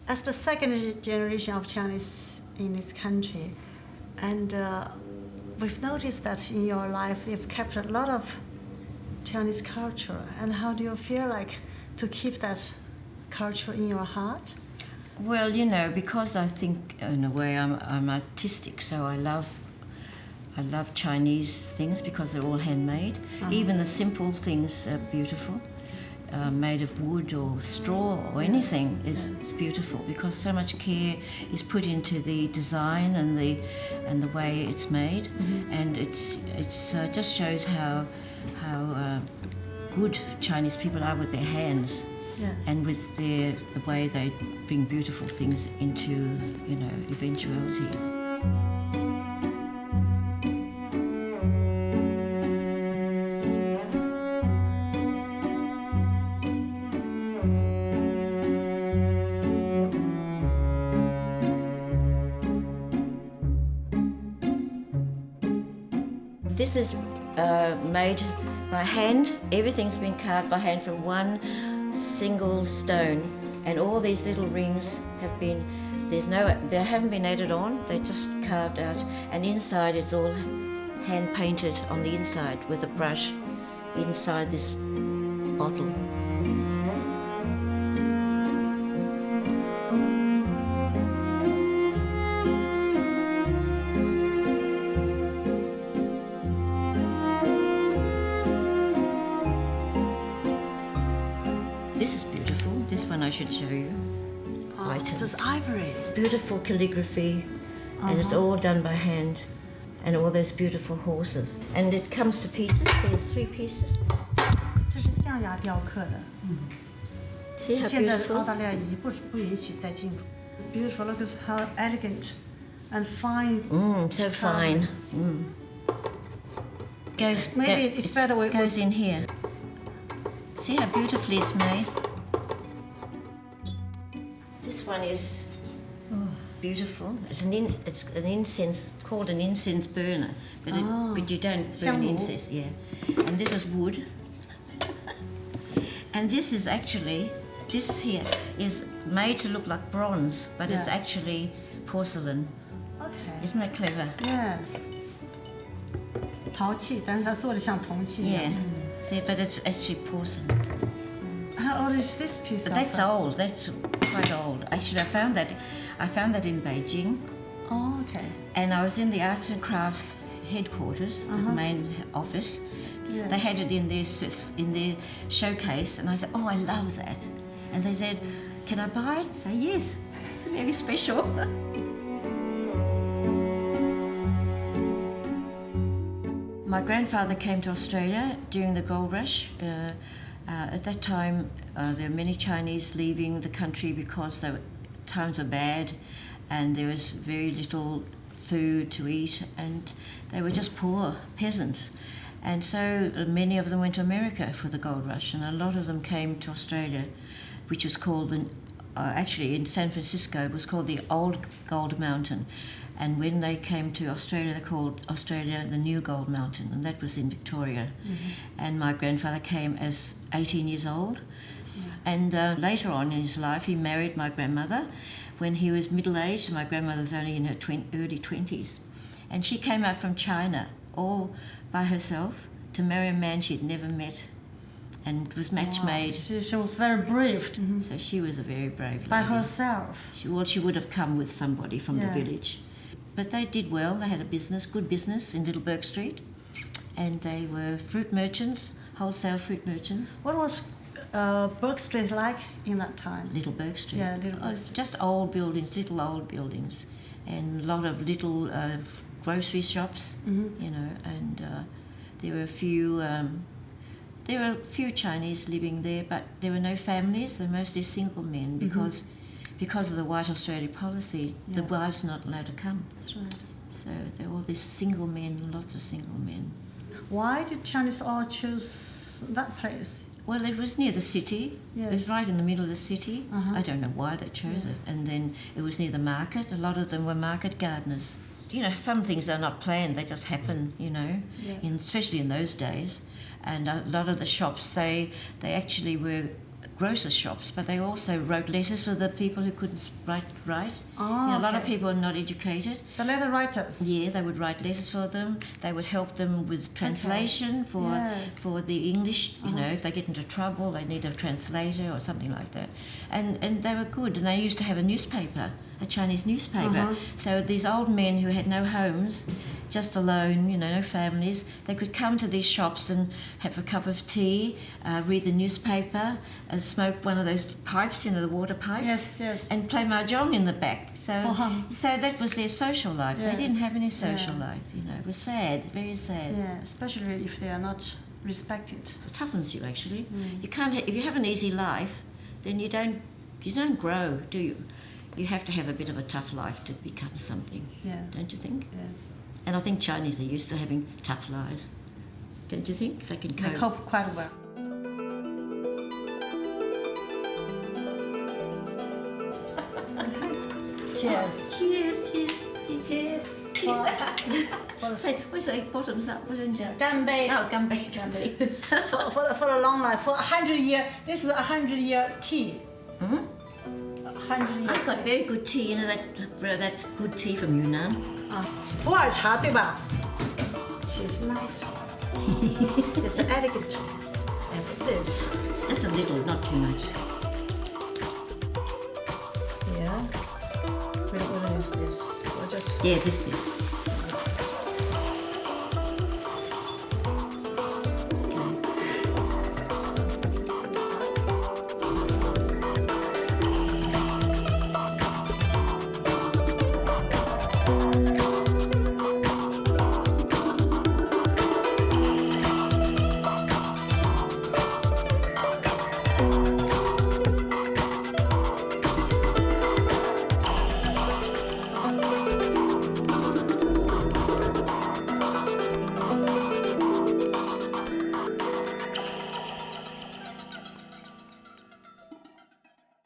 as the second generation of Chinese in this country, and we've noticed that in your life you've kept a lot of Chinese culture. And how do you feel like to keep that culture in your heart? Well, because I think in a way I'm artistic, so I love Chinese things because they're all handmade. Even the simple things are beautiful. Made of wood or straw or anything is beautiful because so much care is put into the design and the way it's made, and it's just shows how good Chinese people are with their hands. Yes. And with the way they bring beautiful things into eventuality. This is made by hand. Everything's been carved by hand from one single stone, and all these little rings have been, they haven't been added on, they're just carved out, and inside it's all hand painted on the inside with a brush inside this bottle. This is beautiful. This one I should show you. This is ivory. Beautiful calligraphy, and it's all done by hand, and all those beautiful horses. And it comes to pieces. So there's 3 pieces. 这是象牙雕刻的。See how 现在 beautiful? 澳大利亚已不允许再进入。Beautiful. Look at how elegant and fine. So fine. Maybe it's better goes in here. See how beautifully it's made? This one is beautiful. It's an incense, called an incense burner, but you don't burn incense, yeah. And this is wood. And this is actually, this here is made to look like bronze, but it's actually porcelain. Okay. Isn't that clever? Yes. 陶器，但是它做的像铜器一样。 Yeah. See, but it's actually porcelain. How old is this piece? That's old. That's quite old. Actually, I found that in Beijing. Oh, okay. And I was in the arts and crafts headquarters, the main office. Yeah. They had it in their showcase, and I said, "Oh, I love that." And they said, "Can I buy it?" I said, "Yes, very special." My grandfather came to Australia during the gold rush. At that time, there were many Chinese leaving the country because times were bad and there was very little food to eat, and they were just poor peasants. And so many of them went to America for the gold rush, and a lot of them came to Australia, which was called, actually in San Francisco, it was called the Old Gold Mountain. And when they came to Australia, they called Australia the New Gold Mountain, and that was in Victoria. And my grandfather came as 18 years old. And later on in his life, he married my grandmother when he was middle-aged. My grandmother was only in her early 20s. And she came out from China all by herself to marry a man she'd never met, and was match made. She was very brave. So she was a very brave lady. By herself. She would have come with somebody from the village. But they did well. They had a business, good business in Little Bourke Street, and they were fruit merchants, wholesale fruit merchants. What was Bourke Street like in that time? Little Bourke Street. Yeah, Little Bourke Street. Just old buildings, little old buildings, and a lot of little grocery shops, and there were a few. There were a few Chinese living there, but there were no families. They were mostly single men because of the White Australia policy. The wives not allowed to come. That's right. So there were all these single men, lots of single men. Why did Chinese all choose that place? Well, it was near the city. Yes. It was right in the middle of the city. I don't know why they chose it. And then it was near the market. A lot of them were market gardeners. Some things are not planned, they just happen, especially in those days. And a lot of the shops, they actually were grocer shops, but they also wrote letters for the people who couldn't write. Oh, A lot of okay. people are not educated. The letter writers. Yeah, they would write letters for them. They would help them with translation for the English. You know, if they get into trouble, they need a translator or something like that. And they were good. And they used to have a newspaper, a Chinese newspaper. So these old men who had no homes, just alone, you know, no families, they could come to these shops and have a cup of tea, read the newspaper, smoke one of those pipes, you know, the water pipes. Yes, yes. And play mahjong in the back. So that was their social life. Yes. They didn't have any social life, you know. It was sad, very sad. Yeah, especially if they are not respected. It toughens you, actually. You can't. If you have an easy life, then you don't grow, do you? You have to have a bit of a tough life to become something. Yeah. Don't you think? Yes. And I think Chinese are used to having tough lives. Don't you think? They can cope. They cope quite well. Cheers. Cheers, cheers, cheers. Cheers. What's that? Bottoms up, wasn't it? 干杯. Oh, ganbei, ganbei. For a long life, for 100 years. This is a 100-year tea. 100 years. I've got very good tea, you know, that good tea from Yunnan. 普洱茶对吧 She's nice. It's elegant. And this. Just a little, not too much. Yeah. We'll use this. We'll just. Yeah, this bit.